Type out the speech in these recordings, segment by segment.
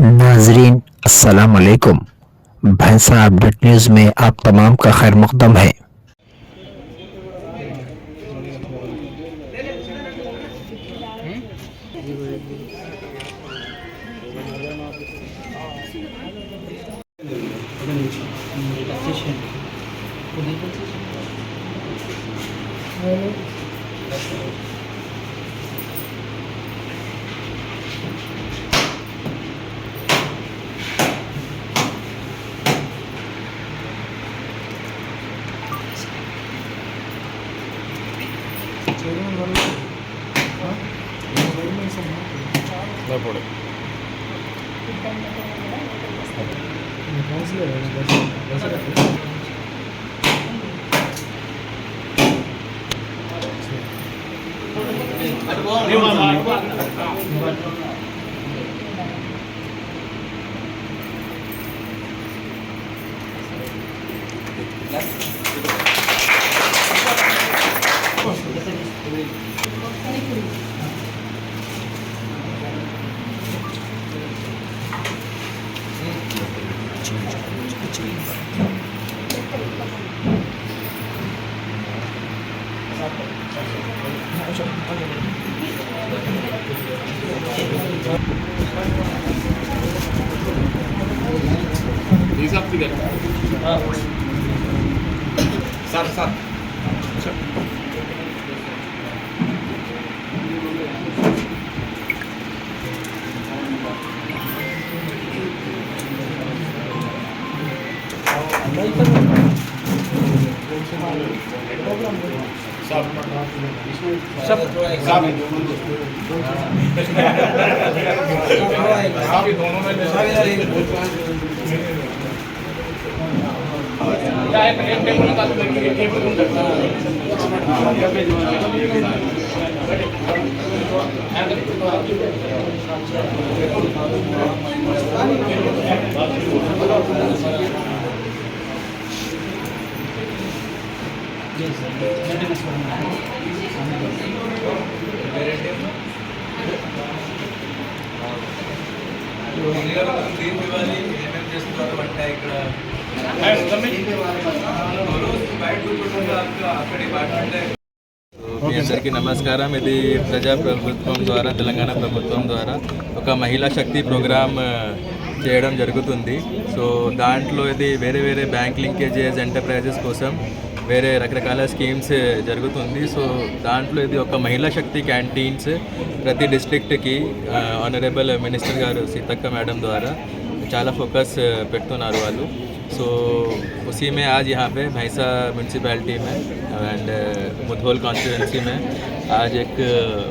नाजरीन अस्सलाम वालेकुम। भैंसा अपडेट न्यूज़ में आप तमाम का खैर मकदम है। మీ అందరికీ నమస్కారం. ఇది ప్రజాప్రభుత్వం ద్వారా తెలంగాణ ప్రభుత్వం ద్వారా ఒక మహిళా శక్తి ప్రోగ్రామ్ చేయడం జరుగుతుంది. సో దాంట్లో ఇది వేరే బ్యాంక్ లింకేజెస్ ఎంటర్ప్రైజెస్ కోసం వేరే రకరకాల స్కీమ్స్ జరుగుతుంది. సో దాంట్లో ఇది ఒక మహిళా శక్తి క్యాంటీన్స్ ప్రతి డిస్ట్రిక్ట్కి ఆనరబుల్ మినిస్టర్ గారు సీతక్క మేడం ద్వారా చాలా ఫోకస్ పెడుతున్నారు వాళ్ళు. सो उसी में आज यहाँ पे भैंसा म्यूनसिपैलिटी में एंड मुधोल कॉन्स्टिट्यूंसी में आज एक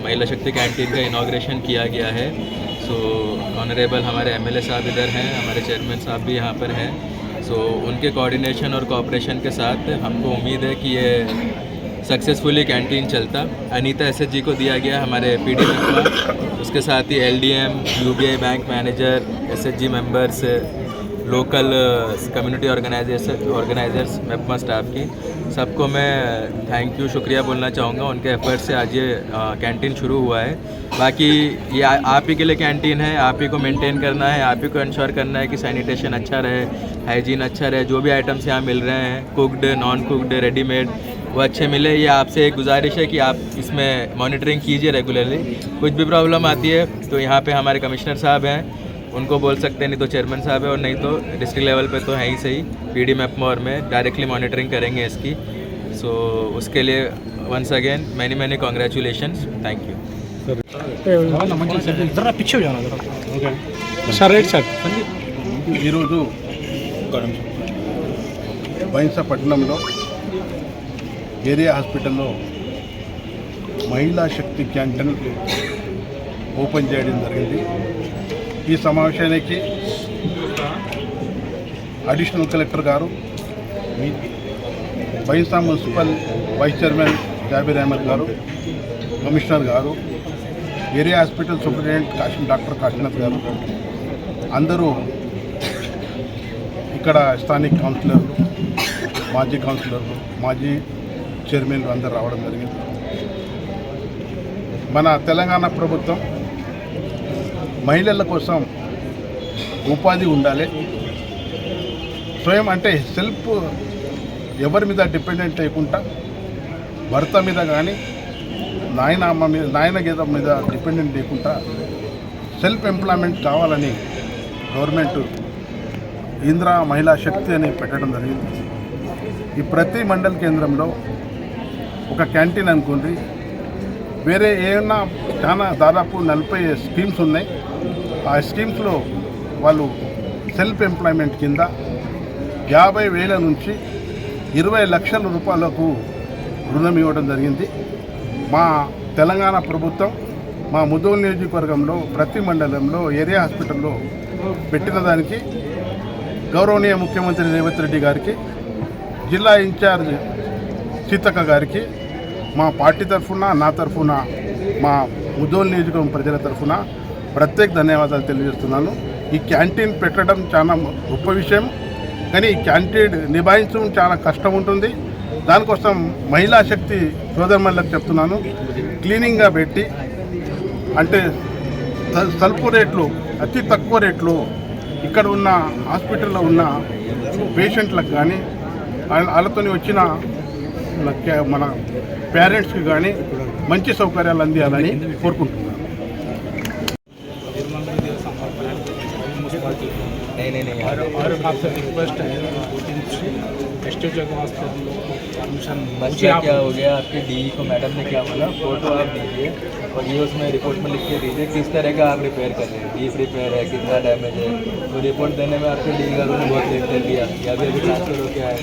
महिला शक्ति कैंटीन का इनाग्रेशन किया गया है. सो ऑनरेबल हमारे एमएलए साहब इधर हैं, हमारे चेयरमैन साहब भी यहाँ पर हैं. सो उनके कोऑर्डिनेशन और कोऑपरेशन के साथ हमको उम्मीद है कि ये सक्सेसफुली कैंटीन चलता. अनीता एसएचजी को दिया गया हमारे पीडी मेंबर, उसके साथ ही LDM, UBI bank manager, SHG members, local community organisers MEPMA staff की सबको मैं थैंक यू शुक्रिया बोलना चाहूँगा. उनके एफर्ट से आज ये कैंटीन शुरू हुआ है. बाकी ये आप ही के लिए कैंटीन है, आप ही को मेंटेन करना है, आप ही को इंश्योर करना है कि सैनिटेशन अच्छा रहे, हाइजीन अच्छा रहे. जो भी आइटम्स यहाँ मिल रहे हैं कुकड, नॉन कुकड, रेडीमेड, वो अच्छे मिले. ये आपसे एक गुजारिश है कि आप इसमें मॉनिटरिंग कीजिए रेगुलरली. कुछ भी प्रॉब्लम आती है तो यहाँ पे हमारे कमिश्नर साहब हैं, उनको बोल सकते हैं, नहीं तो चेयरमैन साहब है, और नहीं तो डिस्ट्रिक्ट लेवल पे तो है ही सही पीडी मेप्मोर में डायरेक्टली मॉनिटरिंग करेंगे इसकी. सो उसके लिए once again many congratulations. Thank you. ఈరోజు బైన్సా పట్టణంలో ఏరియా హాస్పిటల్లో మహిళా శక్తి క్యాంటీన్ ఓపెన్ చేయడం జరిగింది. ఈ సమావేశానికి అడిషనల్ కలెక్టర్ గారు, Bhainsa municipal vice chairman Jabir Ahmed గారు, కమిషనర్ గారు, area hospital superintendent doctor Kashinath గారు, అందరూ ఇక్కడ స్థానిక కౌన్సిలర్లు, మాజీ కౌన్సిలర్లు, మాజీ చైర్మన్లు అందరూ రావడం జరిగింది. మన తెలంగాణ ప్రభుత్వం మహిళల కోసం ఉపాధి ఉండాలి. స్వయం అంటే సెల్ఫ్ ఎవరి మీద డిపెండెంట్ లేకుండా భర్త మీద కానీ నాయన గీత మీద డిపెండెంట్ లేకుండా సెల్ఫ్ ఎంప్లాయ్మెంట్ కావాలని గవర్నమెంట్ ఇందిరా మహిళా శక్తి అని పెట్టడం జరిగింది. ఈ ప్రతి మండల కేంద్రంలో ఒక క్యాంటీన్ అనుకోండి, వేరే ఏమన్నా చాలా దాదాపు 40 స్కీమ్స్ ఉన్నాయి. ఆ స్కీమ్స్లో వాళ్ళు సెల్ఫ్ ఎంప్లాయ్మెంట్ కింద 50,000 నుంచి 20 లక్షల రూపాయలకు రుణం ఇవ్వడం జరిగింది. మా తెలంగాణ ప్రభుత్వం మా ముదోల్ నియోజకవర్గంలో ప్రతి మండలంలో ఏరియా హాస్పిటల్లో పెట్టిన దానికి గౌరవనీయ ముఖ్యమంత్రి రేవంత్ రెడ్డి గారికి, జిల్లా ఇన్ఛార్జ్ సీతక్క గారికి మా పార్టీ తరఫున, నా తరఫున, మా ముదోల్ నియోజకవర్గం ప్రజల తరఫున ప్రత్యేక ధన్యవాదాలు తెలియజేస్తున్నాను. ఈ క్యాంటీన్ పెట్టడం చాలా గొప్ప విషయం, కానీ ఈ క్యాంటీన్ నిభాయించడం చాలా కష్టం ఉంటుంది. దానికోసం మహిళా శక్తి సోదరులకు చెప్తున్నాను, క్లీనింగ్గా పెట్టి అంటే స్వల్ప రేట్లు, అతి తక్కువ రేట్లు ఇక్కడ ఉన్న హాస్పిటల్లో ఉన్న పేషెంట్లకు కానీ వాళ్ళతో వచ్చిన మన పేరెంట్స్కి కానీ మంచి సౌకర్యాలు అందియాలని కోరుకుంటున్నాను. और आपसे रिक्वेस्ट है स्टेट हॉस्पिटल परमिशन बच्चा क्या हो गया आपके डी को मैडम ने क्या बोला, फोटो आप दीजिए और ये उसमें रिपोर्ट में लिख के दीजिए किस तरह का आप रिपेयर कर रहे हैं, डीप रिपेयर है, कितना डैमेज है। तो रिपोर्ट देने में आपके डी का उन्होंने बहुत लेट कर दिया, या अभी ट्रांसफर हो गया है।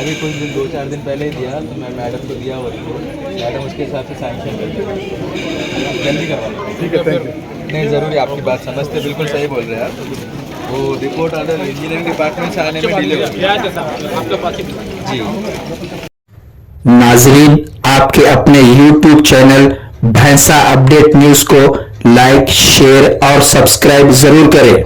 अभी कुछ दिन 2-4 दिन पहले ही दिया, तो मैं मैडम को दिया वो रिपोर्ट, मैडम उसके हिसाब से सैंक्शन कर देंगे, जल्दी करवा लो। ठीक है, थैंक यू। नहीं ज़रूरी, आपकी बात समझते, बिल्कुल सही बोल रहे हैं आप। वो रिपोर्ट ऑर्डर इंजीनियरिंग डिपार्टमेंट से आने में डिले हो जी। नाजरीन, आपके अपने YouTube चैनल भैंसा अपडेट न्यूज को लाइक, शेयर और सब्सक्राइब जरूर करें।